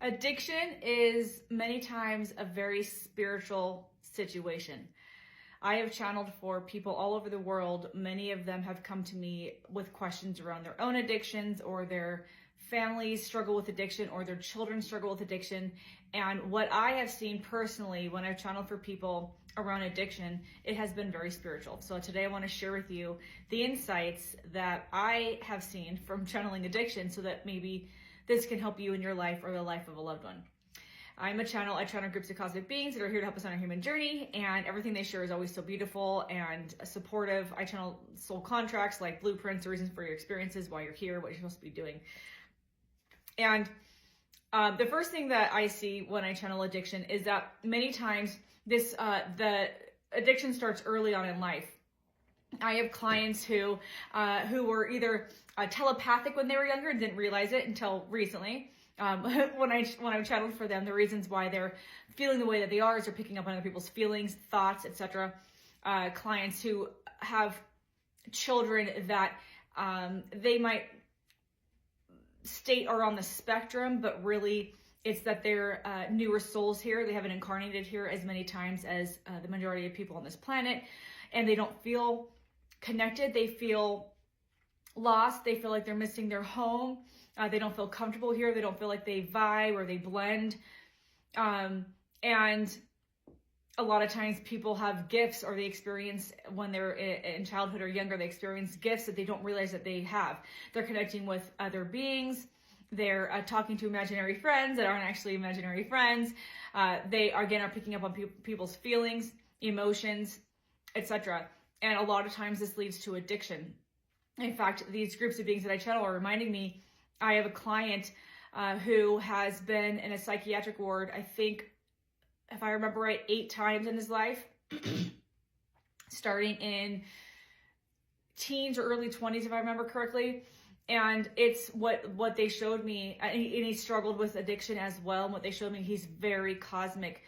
Addiction is many times a very spiritual situation. I have channeled for people all over the world. Many of them have come to me with questions around their own addictions, or their families struggle with addiction, or their children struggle with addiction. And what I have seen personally when I've channeled for people around addiction, it has been very spiritual. So today I want to share with you the insights that I have seen from channeling addiction, so that maybe this can help you in your life or the life of a loved one. I channel groups of cosmic beings that are here to help us on our human journey, and everything they share is always so beautiful and supportive. I channel soul contracts like blueprints, the reasons for your experiences, why you're here, what you're supposed to be doing. And the first thing that I see when I channel addiction is that many times the addiction starts early on in life. I have clients who were either telepathic when they were younger and didn't realize it until recently. When I channeled for them, the reasons why they're feeling the way that they are is they're picking up on other people's feelings, thoughts, etc. Clients who have children that they might state are on the spectrum, but really it's that they're newer souls here. They haven't incarnated here as many times as the majority of people on this planet, and they don't feel connected. They feel lost. They feel like they're missing their home. They don't feel comfortable here. They don't feel like they vibe or they blend. And a lot of times people have gifts, or they experience when they're in childhood or younger, they experience gifts that they don't realize that they have. They're connecting with other beings. They're talking to imaginary friends that aren't actually imaginary friends. They, again, are picking up on people's feelings, emotions, etc. And a lot of times this leads to addiction. In fact, these groups of beings that I channel are reminding me, I have a client who has been in a psychiatric ward, I think, if I remember right, 8 times in his life, starting in teens or early 20s, if I remember correctly. And it's what they showed me, and he struggled with addiction as well. And what they showed me, he's very cosmic.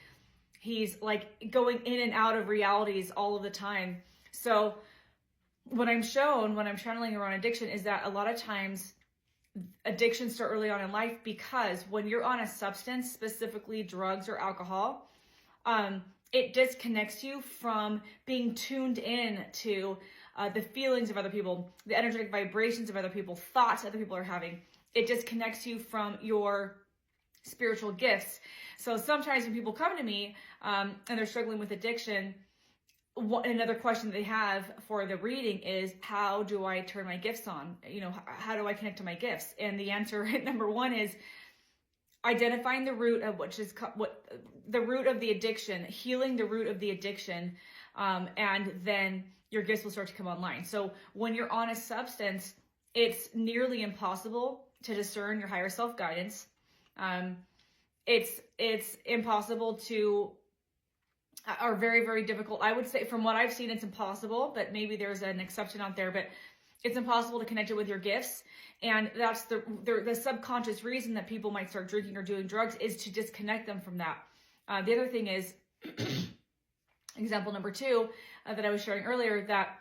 He's like going in and out of realities all of the time. So what I'm shown when I'm channeling around addiction is that a lot of times addictions start early on in life, because when you're on a substance, specifically drugs or alcohol, it disconnects you from being tuned in to the feelings of other people, the energetic vibrations of other people, thoughts other people are having. It disconnects you from your spiritual gifts. So sometimes when people come to me and they're struggling with addiction, another question they have for the reading is, how do I turn my gifts on? How do I connect to my gifts? And the answer, number one, is identifying the root of the root of the addiction, healing the root of the addiction, and then your gifts will start to come online. So when you're on a substance, it's nearly impossible to discern your higher self guidance. It's impossible to, are very, very difficult. I would say, from what I've seen, it's impossible, but maybe there's an exception out there, but it's impossible to connect it with your gifts. And that's the subconscious reason that people might start drinking or doing drugs, is to disconnect them from that. The other thing is, example number 2 that I was sharing earlier, that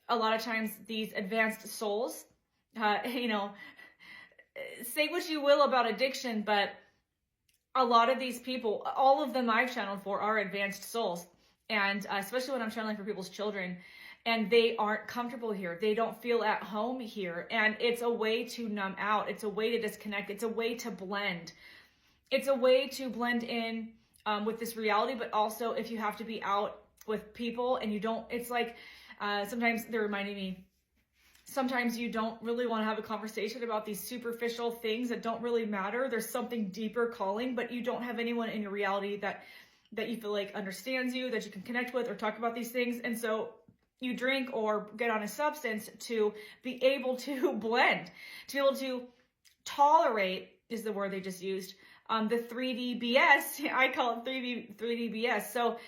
a lot of times these advanced souls, say what you will about addiction, but a lot of these people, all of them I've channeled for, are advanced souls. And especially when I'm channeling for people's children, and they aren't comfortable here. They don't feel at home here. And it's a way to numb out. It's a way to disconnect. It's a way to blend. It's a way to blend in with this reality, but also if you have to be out with people and you don't, it's like, sometimes they're reminding me, sometimes you don't really want to have a conversation about these superficial things that don't really matter. There's something deeper calling, but you don't have anyone in your reality that you feel like understands you, that you can connect with or talk about these things. And so you drink or get on a substance to be able to blend, to be able to tolerate, is the word they just used, the 3D BS. I call it 3D BS. So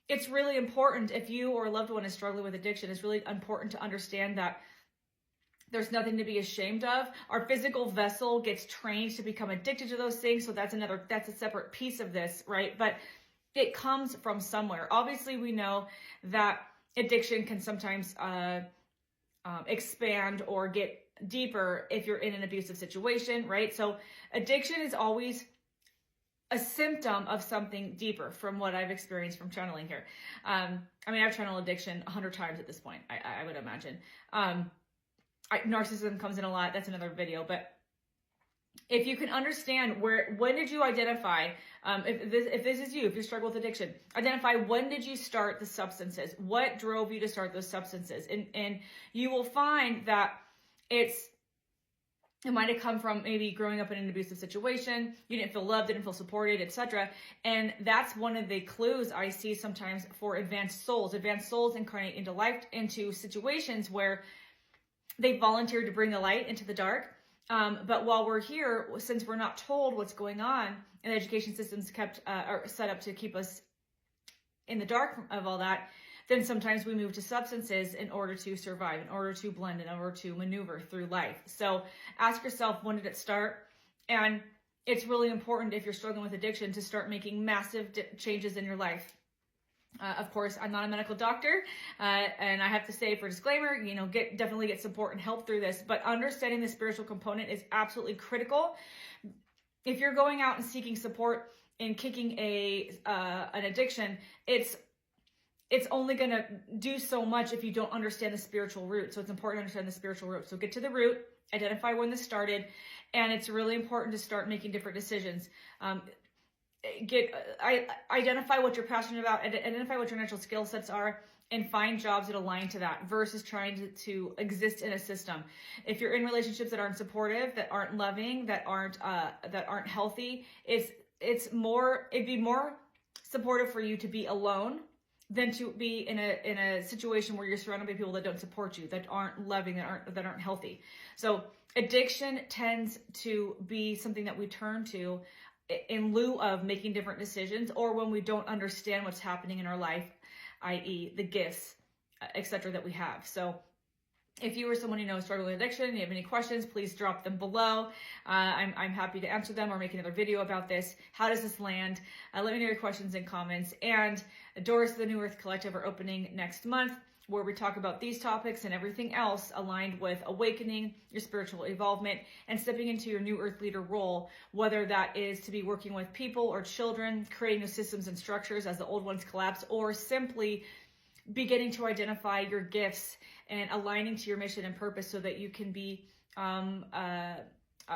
it's really important, if you or a loved one is struggling with addiction, it's really important to understand that there's nothing to be ashamed of. Our physical vessel gets trained to become addicted to those things. So that's a separate piece of this, right? But it comes from somewhere. Obviously, we know that addiction can sometimes expand or get deeper if you're in an abusive situation, right? So addiction is always a symptom of something deeper from what I've experienced from channeling here. I mean, I've channeled addiction 100 times at this point, I would imagine. Narcissism comes in a lot. That's another video. But if you can understand when did you identify, if this is you, if you struggle with addiction, identify when did you start the substances? What drove you to start those substances? And you will find that it might have come from maybe growing up in an abusive situation. You didn't feel loved, didn't feel supported, etc. And that's one of the clues I see sometimes for advanced souls. Advanced souls incarnate into situations where they volunteered to bring the light into the dark. But while we're here, since we're not told what's going on, and the education system's are set up to keep us in the dark of all that, then sometimes we move to substances in order to survive, in order to blend, in order to maneuver through life. So ask yourself, when did it start? And it's really important, if you're struggling with addiction, to start making massive changes in your life. Of course, I'm not a medical doctor, and I have to say, for disclaimer, definitely get support and help through this. But understanding the spiritual component is absolutely critical. If you're going out and seeking support in kicking an addiction, it's only going to do so much if you don't understand the spiritual root. So it's important to understand the spiritual root. So get to the root, identify when this started, and it's really important to start making different decisions. Identify what you're passionate about, identify what your natural skill sets are, and find jobs that align to that versus trying to exist in a system. If you're in relationships that aren't supportive, that aren't loving, that aren't healthy, it'd be more supportive for you to be alone than to be in a situation where you're surrounded by people that don't support you, that aren't loving, that aren't healthy. So addiction tends to be something that we turn to in lieu of making different decisions, or when we don't understand what's happening in our life, i.e. the gifts, etc. that we have. So if you or someone you know is struggling with addiction and you have any questions, please drop them below. I'm happy to answer them or make another video about this. How does this land? Let me know your questions and comments. And doors to the New Earth Collective are opening next month, where we talk about these topics and everything else aligned with awakening, your spiritual evolvement, and stepping into your New Earth leader role, whether that is to be working with people or children, creating new systems and structures as the old ones collapse, or simply beginning to identify your gifts and aligning to your mission and purpose so that you can be,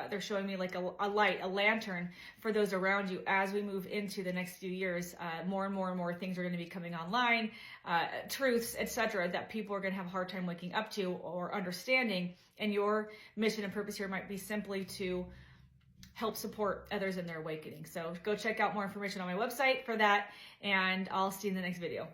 they're showing me like a light, a lantern for those around you as we move into the next few years. More and more things are going to be coming online, truths, etc., that people are going to have a hard time waking up to or understanding. And your mission and purpose here might be simply to help support others in their awakening. So go check out more information on my website for that, and I'll see you in the next video.